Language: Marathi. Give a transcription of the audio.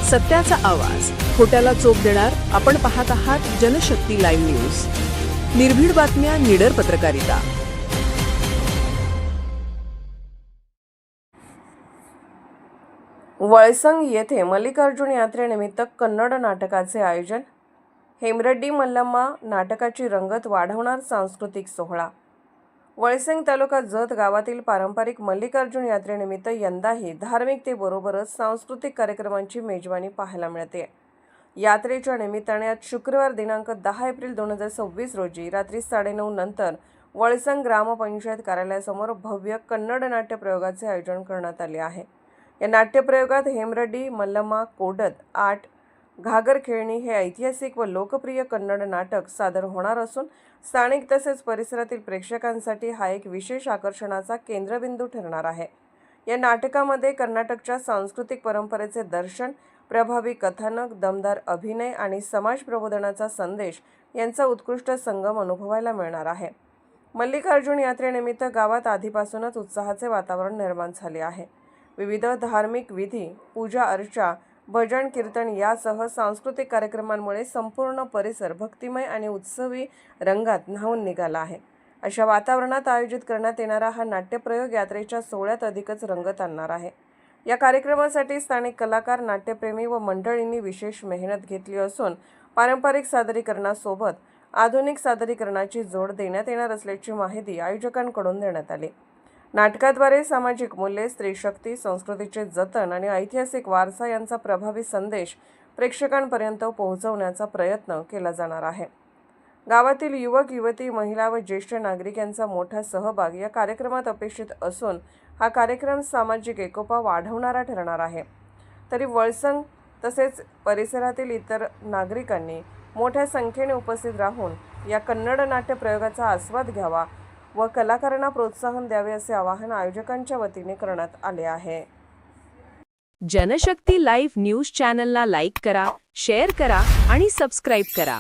सत्याचा आवाज, खोट्याला चोप देणार. आपण पाहत आहात जनशक्ती लाईव्ह न्यूज. निर्भीड बातम्या, निडर पत्रकारिता. वळसंग येथे मल्लिकार्जुन यात्रेनिमित्त कन्नड नाटकाचे आयोजन. हेमरेड्डी मल्लम्मा नाटकाची रंगत वाढवणार सांस्कृतिक सोहळा. वळसंग तालुका जत गावातील पारंपरिक मल्लिकार्जुन यात्रेनिमित्त यंदाही धार्मिकतेबरोबरच सांस्कृतिक कार्यक्रमांची मेजवानी पाहायला मिळते. यात्रेच्या निमित्ताने आज शुक्रवार दिनांक 10 एप्रिल 2026 रोजी रात्री 9:30 नंतर वळसंग ग्रामपंचायत कार्यालयासमोर भव्य कन्नड नाट्य प्रयोगाचे आयोजन करण्यात आले आहे. या नाट्यप्रयोगात हेमरेड्डी मल्लम्मा कोडत आट घागर खेळणी हे ऐतिहासिक व लोकप्रिय कन्नड नाटक सादर होणार असून स्थानिक तसेच परिसरातील प्रेक्षकांसाठी हा एक विशेष आकर्षणाचा केंद्रबिंदू ठरणार आहे. या नाटकामध्ये कर्नाटकच्या सांस्कृतिक परंपरेचे दर्शन, प्रभावी कथानक, दमदार अभिनय आणि समाज प्रबोधनाचा संदेश यांचा उत्कृष्ट संगम अनुभवायला मिळणार आहे. मल्लिकार्जुन यात्रेनिमित्त गावात आधीपासूनच उत्साहाचे वातावरण निर्माण झाले आहे. विविध धार्मिक विधी, पूजा अर्चा, भजन कीर्तन यासह सांस्कृतिक कार्यक्रमांमुळे संपूर्ण परिसर भक्तिमय आणि उत्सवी रंगात न्हाऊन निघाला आहे. अशा वातावरणात आयोजित करण्यात येणारा हा नाट्यप्रयोग यात्रेच्या सोहळ्यात अधिकच रंगत आणणार आहे. या कार्यक्रमासाठी स्थानिक कलाकार, नाट्यप्रेमी व मंडळींनी विशेष मेहनत घेतली असून पारंपरिक सादरीकरणासोबत आधुनिक सादरीकरणाची जोड देण्यात येणार असल्याची माहिती आयोजकांकडून देण्यात आली. नाटकाद्वारे सामाजिक मूल्ये, स्त्रीशक्ती, संस्कृतीचे जतन आणि ऐतिहासिक वारसा यांचा प्रभावी संदेश प्रेक्षकांपर्यंत पोहोचवण्याचा प्रयत्न केला जाणार आहे. गावातील युवक, युवती, महिला व ज्येष्ठ नागरिक यांचा मोठा सहभाग या कार्यक्रमात अपेक्षित असून हा कार्यक्रम सामाजिक एकोपा वाढवणारा ठरणार आहे. तरी वळसंग तसेच परिसरातील इतर नागरिकांनी मोठ्या संख्येने उपस्थित राहून या कन्नड नाट्य प्रयोगाचा आस्वाद घ्यावा व कलाकारांना प्रोत्साहन द्यावे असे आवाहन आयोजकांच्या वतीने करण्यात आले आहे. जनशक्ती लाईव्ह न्यूज चॅनलला लाईक करा, शेअर करा आणि सबस्क्राईब करा.